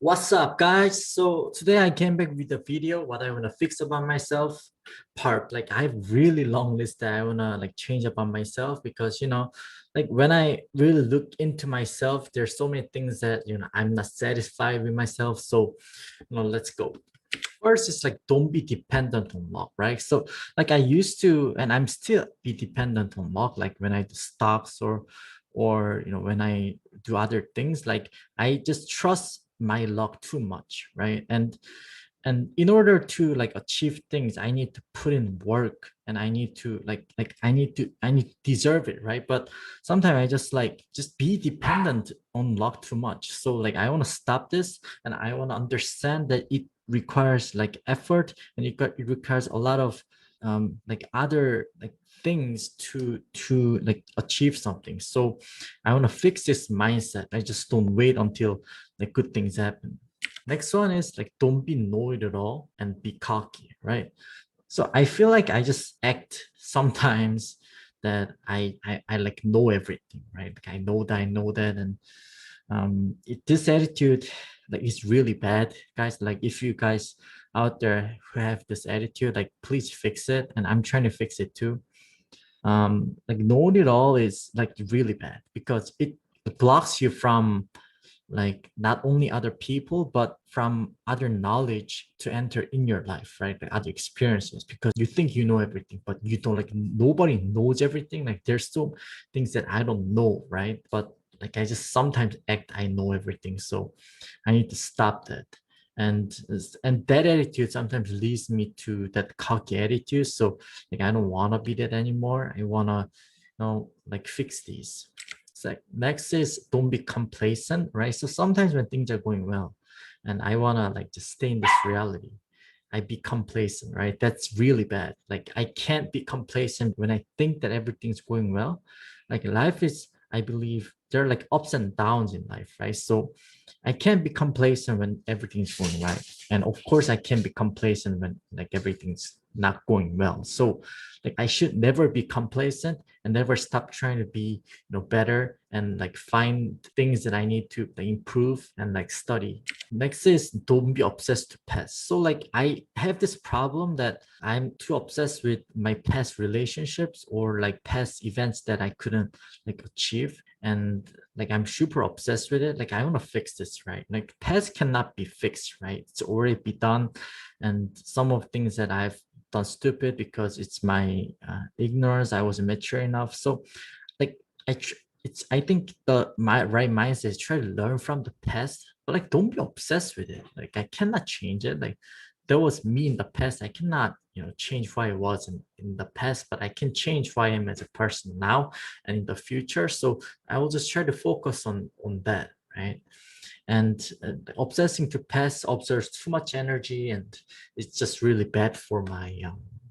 What's up, guys? So today I came back with a video what I want to fix about myself part. Like I have really long list that I want to like change about myself because like when I really look into myself, there's so many things that I'm not satisfied with myself. So let's go. First is like don't be dependent on luck, right? So like I used to and I'm still be dependent on luck, like when I do stocks or when I do other things, like I just trust my luck too much, right? And in order to like achieve things, I need to put in work and I need to I need to deserve it, right? But sometimes I just be dependent on luck too much. So like I want to stop this and I want to understand that it requires like effort and it requires a lot of like other like things to like achieve something. So I want to fix this mindset. I just don't wait until like good things happen. Next one is like don't be know-it-all and be cocky, right? So I feel like I just act sometimes that I like know everything, right? Like I know that, and this attitude like is really bad, guys. Like if you guys out there who have this attitude, like please fix it, and I'm trying to fix it too. Like know-it-all is like really bad because it blocks you from like not only other people but from other knowledge to enter in your life, right? Like other experiences, because you think you know everything but you don't. Like nobody knows everything. Like there's still things that I don't know, right? But like I just sometimes act I know everything, so I need to stop that. And that attitude sometimes leads me to that cocky attitude. So like I don't want to be that anymore. I want to like fix these. So next is don't be complacent, right? So sometimes when things are going well and I want to like just stay in this reality, I be complacent, right? That's really bad. Like I can't be complacent when I think that everything's going well. Like life is, I believe there are like ups and downs in life, right? So I can't be complacent when everything's going right. And of course I can't be complacent when like everything's not going well. So like I should never be complacent and never stop trying to be better and like find things that I need to like, improve and like study. Next is don't be obsessed to past. So like I have this problem that I'm too obsessed with my past relationships or like past events that I couldn't like achieve, and like I'm super obsessed with it. Like I want to fix this, right? Like past cannot be fixed, right? It's already be done, and some of things that I've done stupid because it's my ignorance. I wasn't mature enough. So like I think my right mindset is try to learn from the past, but like don't be obsessed with it. Like I cannot change it. Like that was me in the past. I cannot change who I was in the past, but I can change who I am as a person now and in the future. So I will just try to focus on that, right? And obsessing to past observes too much energy, and it's just really bad for my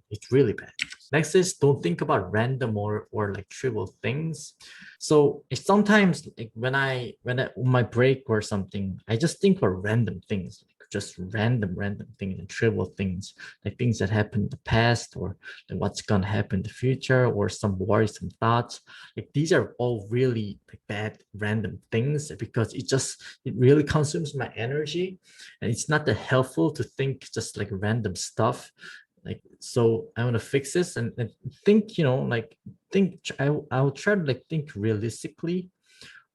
it's really bad. Next is don't think about random or like trivial things. So it's sometimes like when I on my break or something, I just think of random things, like just random things and trivial things, like things that happened in the past or like what's gonna happen in the future or some worrisome thoughts. Like these are all really like bad random things because it really consumes my energy, and it's not that helpful to think just like random stuff. Like so I want to fix this and think like think I'll try to like think realistically,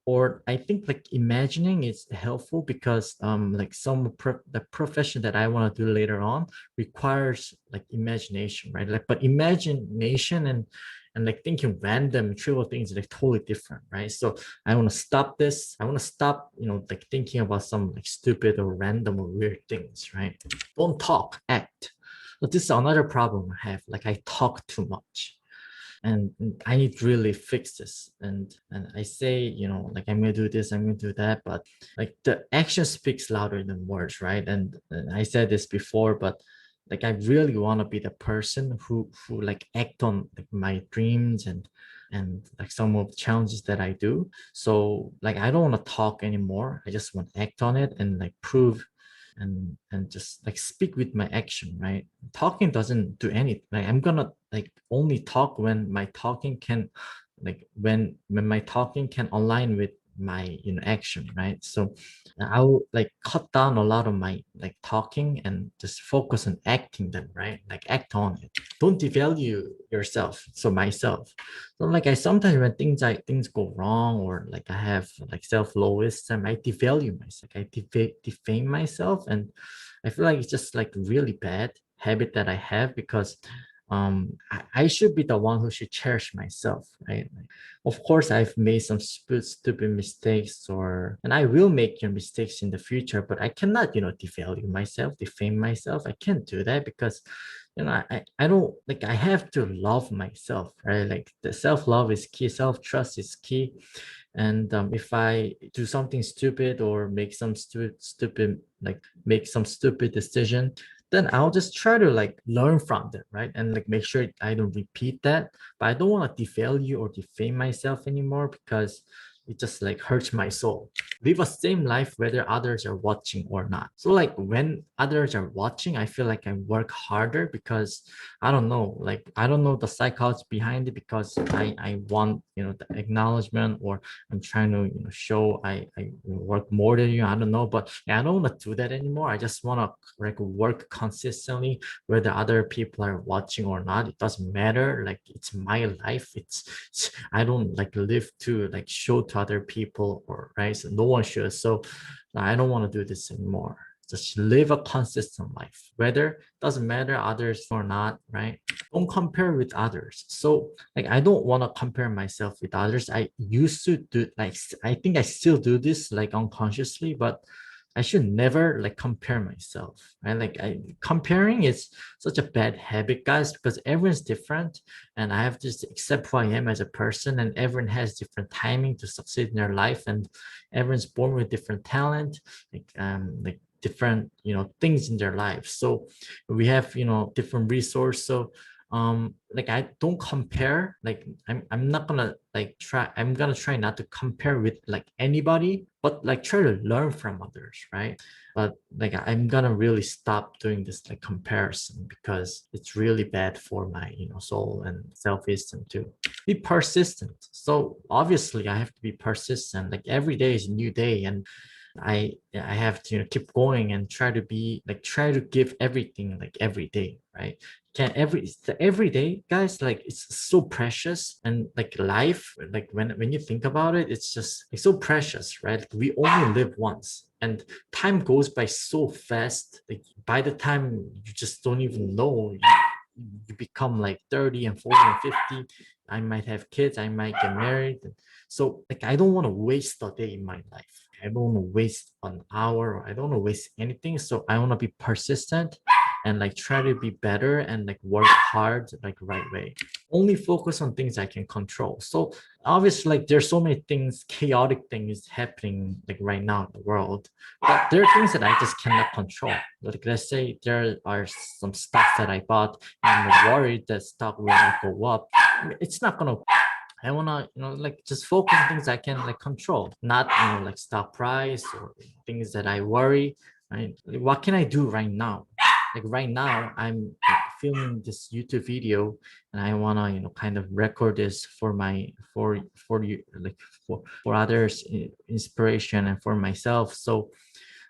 or I think like imagining is helpful because like the profession that I want to do later on requires like imagination, right? Like but imagination and like thinking random trivial things are like totally different, right? So I want to stop this. I want to stop like thinking about some like stupid or random or weird things, right? Don't talk, act. But this is another problem I have. Like I talk too much, and I need to really fix this. And I say, like I'm gonna do this, I'm gonna do that, but like the action speaks louder than words, right? And I said this before, but like I really want to be the person who like act on like my dreams and like some of the challenges that I do. So like I don't want to talk anymore. I just want to act on it and like prove and just like speak with my action, right? Talking doesn't do anything. Like I'm gonna like only talk when my talking can like when my talking can align with my action, right? So I'll like cut down a lot of my like talking and just focus on acting them, right? Like act on it. Don't devalue yourself. So myself. So like I sometimes when things go wrong or like I have like self-low esteem, I devalue myself. I defame myself, and I feel like it's just like really bad habit that I have because I should be the one who should cherish myself, right? Like, of course, I've made some stupid mistakes, and I will make your mistakes in the future, but I cannot, devalue myself, defame myself. I can't do that because, I don't like, I have to love myself, right? Like the self-love is key, self-trust is key. And if I do something stupid or make some make some stupid decision, then I'll just try to like learn from them, right? And like make sure I don't repeat that. But I don't want to devalue or defame myself anymore because it just like hurts my soul. Live a same life whether others are watching or not. So like when others are watching, I feel like I work harder because I don't know, like I don't know the psychology behind it because I want the acknowledgement, or I'm trying to show I work more than you. I don't know, but yeah, I don't want to do that anymore. I just want to like work consistently whether other people are watching or not. It doesn't matter. Like it's my life. I don't like live to like show to other people, or right. So no one should. So I don't want to do this anymore. Just live a consistent life, whether doesn't matter others or not, right? Don't compare with others. So like I don't want to compare myself with others. I used to do like I think I still do this like unconsciously, but I should never like compare myself. And like comparing is such a bad habit, guys, because everyone's different, and I have to just accept who I am as a person, and everyone has different timing to succeed in their life, and everyone's born with different talent, like different things in their lives. So we have different resource. So like I don't compare, like I'm not gonna like try, I'm gonna try not to compare with like anybody, but like try to learn from others, right? But like I'm gonna really stop doing this like comparison because it's really bad for my soul and self-esteem too. Be persistent. So obviously I have to be persistent. Like every day is a new day, and I have to keep going and try to give everything like every day, right? Can every day, guys, like it's so precious, and like life, like when you think about it, it's just it's so precious, right? Like, we only live once, and time goes by so fast. Like by the time you just don't even know, you become like 30 and 40 and 50. I might have kids, I might get married. So like I don't want to waste a day in my life. I don't want to waste an hour, or I don't want to waste anything. So I want to be persistent and like try to be better and like work hard like right way. Only focus on things I can control. So obviously like there's so many things, chaotic things happening like right now in the world, but there are things that I just cannot control. Like let's say there are some stuff that I bought and I'm worried that stock will not go up. It's not gonna. I wanna, like just focus on things I can like control, not like stock price or things that I worry. Right? Like, what can I do right now? Like right now, I'm like, filming this YouTube video, and I wanna, kind of record this for my for you, like for others, inspiration, and for myself. So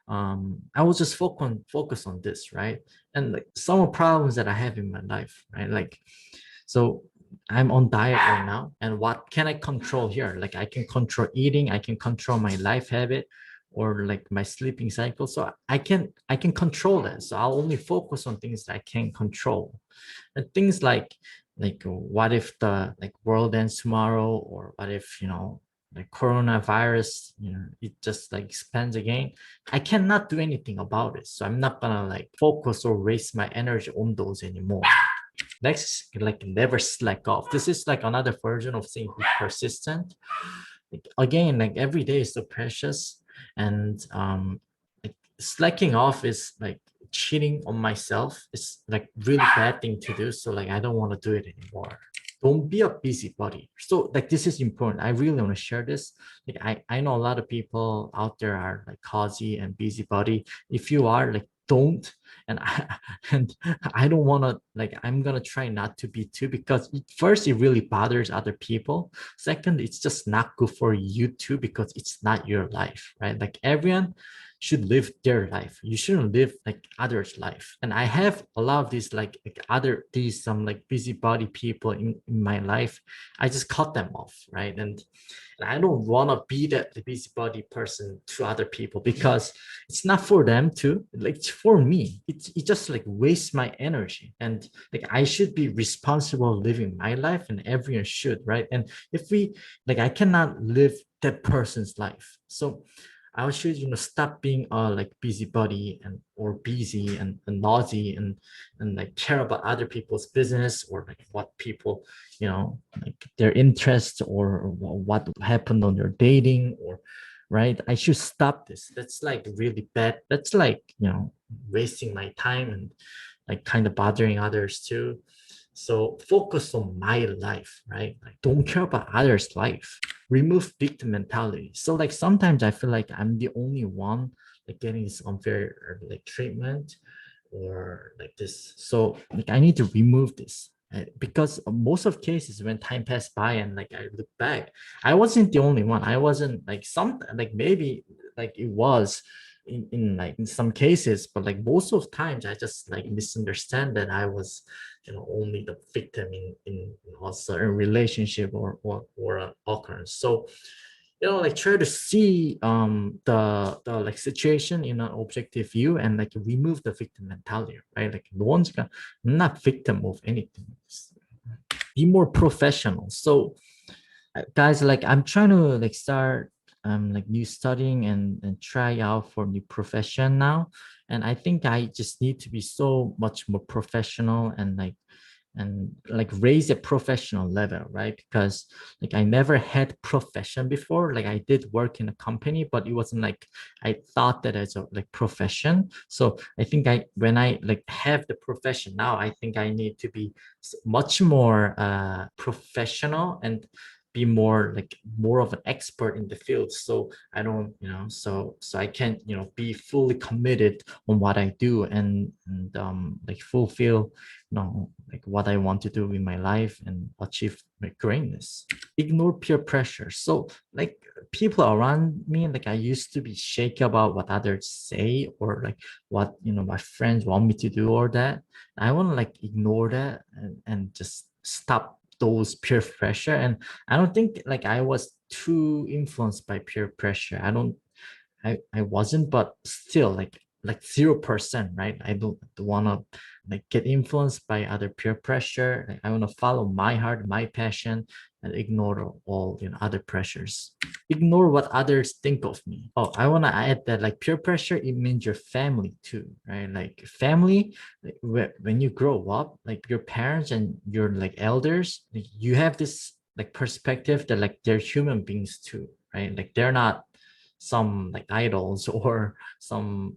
I will just focus on this, right? And like some problems that I have in my life, right? Like so I'm on diet right now, and what can I control here? Like I can control eating, I can control my life habit, or like my sleeping cycle. So I can control that. So I'll only focus on things that I can control. And things like what if the like world ends tomorrow, or what if like coronavirus, it just like expands again. I cannot do anything about it. So I'm not gonna like focus or waste my energy on those anymore. Next, like never slack off. This is like another version of saying be persistent. Like, again, like every day is so precious, and like slacking off is like cheating on myself. It's like really bad thing to do. So like I don't want to do it anymore. Don't be a busybody. So like this is important. I really want to share this. Like I know a lot of people out there are like cozy and busybody. If you are like, don't. And and I don't want to, like, I'm gonna try not to be too, because first it really bothers other people. Second, it's just not good for you too, because it's not your life, right? Like everyone should live their life. You shouldn't live like others' life. And I have a lot of these like other these some like busybody people in my life. I just cut them off, right? And I don't want to be that the busybody person to other people, because it's not for them to, like, it's for me. It just like wastes my energy. And like I should be responsible living my life, and everyone should, right? And if we, like, I cannot live that person's life. So I should, stop being like busybody and or busy and nosy and like care about other people's business, or like what people, like their interests, or what happened on their dating, or right. I should stop this. That's like really bad. That's like, wasting my time and like kind of bothering others too. So focus on my life, right? Like don't care about others' life. Remove victim mentality. So like sometimes I feel like I'm the only one like getting this unfair like treatment or like this. So like I need to remove this. Because most of cases when time passed by and like I look back, I wasn't the only one. I wasn't like some like maybe like it was in like in some cases, but like most of times I just like misunderstand that I was, only the victim in a certain relationship or an occurrence. So like try to see the like situation in an objective view, and like remove the victim mentality, right? Like no one's gonna, I'm not victim of anything. Be more professional. So guys, like I'm trying to like start like new studying and try out for new profession now. And I think I just need to be so much more professional and like raise a professional level, right? Because like I never had profession before. Like I did work in a company, but it wasn't like I thought that as a like profession. So I think when I like have the profession now, I think I need to be much more professional and be more of an expert in the field. So I don't, so I can, be fully committed on what I do and like fulfill, like what I want to do in my life and achieve my greatness. Ignore peer pressure. So like people around me, like I used to be shaky about what others say, or like what, my friends want me to do, or that I want to like ignore that and just stop those peer pressure. And I don't think like I was too influenced by peer pressure. I wasn't, but still like 0%, right? I don't want to like get influenced by other peer pressure. Like, I want to follow my heart, my passion, and ignore all, other pressures. Ignore what others think of me. Oh, I want to add that like peer pressure, it means your family too, right? Like family, like, when you grow up, like your parents and your like elders, like, you have this like perspective that like they're human beings too, right? Like they're not some like idols or some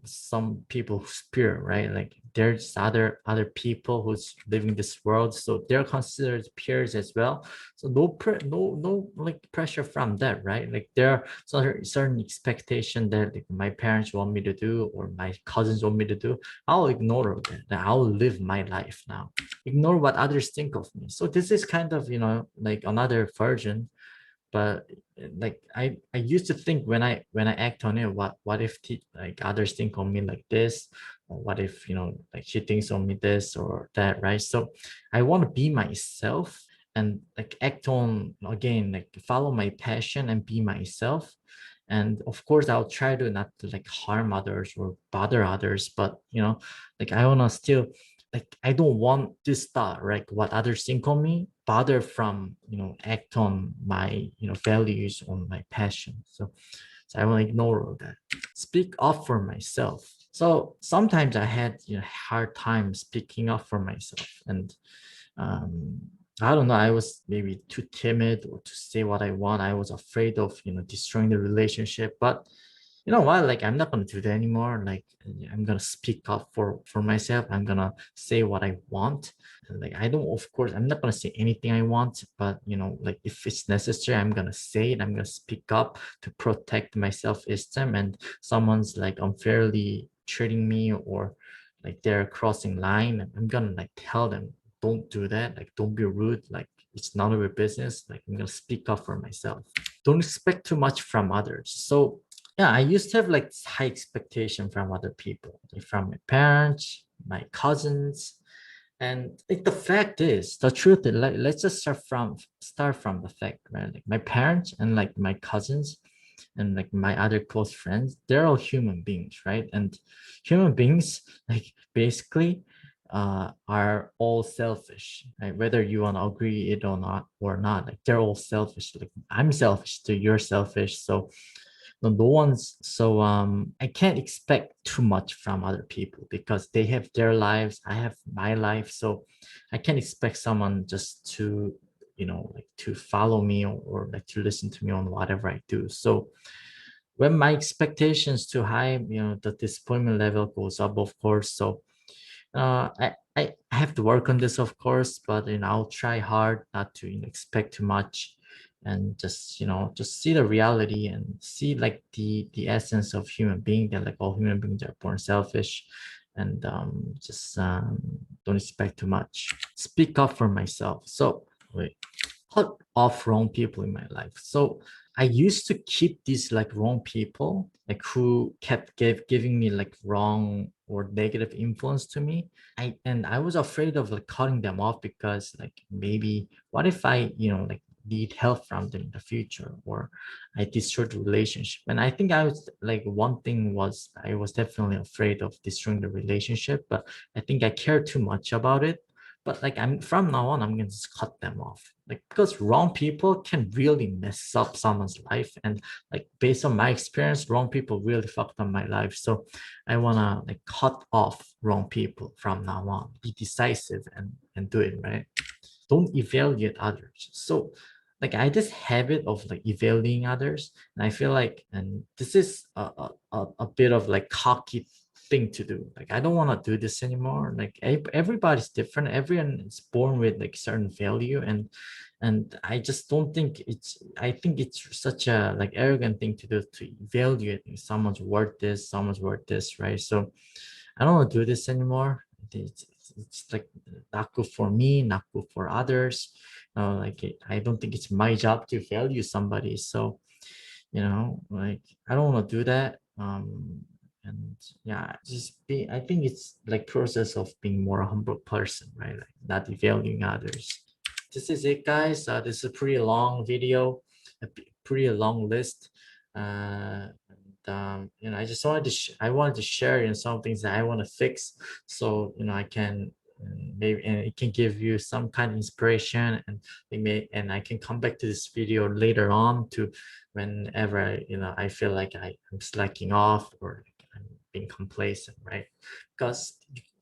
people who's pure, right? Like there's other people who's living this world, so they're considered peers as well. So no like pressure from that, right? Like there are certain expectation that like, my parents want me to do or my cousins want me to do. I'll ignore that. I'll live my life now. Ignore what others think of me. So this is kind of, like another version. But like I used to think when I act on it, what if like others think on me like this, or what if, like she thinks on me this or that, right? So I want to be myself and like act on, again, like follow my passion and be myself. And of course I'll try to not to like harm others or bother others, but like I want to still, like I don't want this thought, like what others think on me, bother from, act on my, values, on my passion. So I want to ignore all that. Speak up for myself. So sometimes I had, hard time speaking up for myself. And um I don't know, I was maybe too timid or to say what I want. I was afraid of, destroying the relationship. But you know what, like I'm not going to do that anymore. Like I'm going to speak up for myself. I'm going to say what I want. And like I don't, of course I'm not going to say anything I want, but like if it's necessary, I'm going to say it. I'm going to speak up to protect my self-esteem. And someone's like unfairly treating me, or like they're crossing line, I'm gonna like tell them, don't do that, like don't be rude, like it's none of your business. Like I'm gonna speak up for myself. Don't expect too much from others. So yeah, I used to have like high expectation from other people, like from my parents, my cousins. And like the fact is, the truth is, like let's just start from the fact, right? Like my parents and like my cousins and like my other close friends, they're all human beings, right? And human beings, like basically, are all selfish, right? Whether you want to agree it or not, like they're all selfish. Like I'm selfish too, you're selfish. So no one's so I can't expect too much from other people because they have their lives, I have my life. So I can't expect someone just to, like to follow me, or like to listen to me on whatever I do. So when my expectations too high, the disappointment level goes up, of course. So I have to work on this, of course, but I'll try hard not to expect too much, and just see the reality and see like the essence of human being, that like all human beings are born selfish, and just don't expect too much. Speak up for myself. So wait, cut off wrong people in my life. So I used to keep these like wrong people, like who kept giving me like wrong or negative influence to me. I was afraid of like cutting them off, because like maybe what if I, like need help from them in the future, or I destroyed the relationship. And I think I was like, one thing was I was definitely afraid of destroying the relationship, but I think I cared too much about it. But like I'm from now on, I'm gonna just cut them off. Like because wrong people can really mess up someone's life. And like based on my experience, wrong people really fucked up my life. So I wanna like cut off wrong people from now on. Be decisive and do it right. Don't evaluate others. So like I just habit of like evaluating others, and I feel like, and this is a bit of like cocky thing to do. Like I don't want to do this anymore. Like everybody's different. Everyone is born with like certain value, and I just don't think it's. I think it's such a like arrogant thing to do, to evaluate someone's worth this, someone's worth this, right? So I don't want to do this anymore. It's like not good for me, not good for others. Like I don't think it's my job to value somebody. So like I don't want to do that. And yeah, just be. I think it's like process of being more a humble person, right? Like not devaluing others. This is it, guys. This is a pretty long video, pretty long list. I just wanted to I wanted to share some things that I want to fix, so I can maybe, and it can give you some kind of inspiration, and I can come back to this video later on to whenever I feel like I'm slacking off, or I'm being complacent, right? Because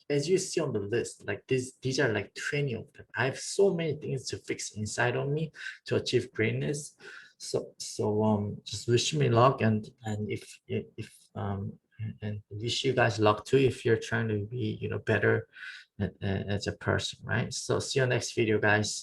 as you see on the list, like these are like 20 of them. I have so many things to fix inside of me to achieve greatness. So just wish me luck, and if and wish you guys luck too, if you're trying to be better as a person, right? So see you next video, guys.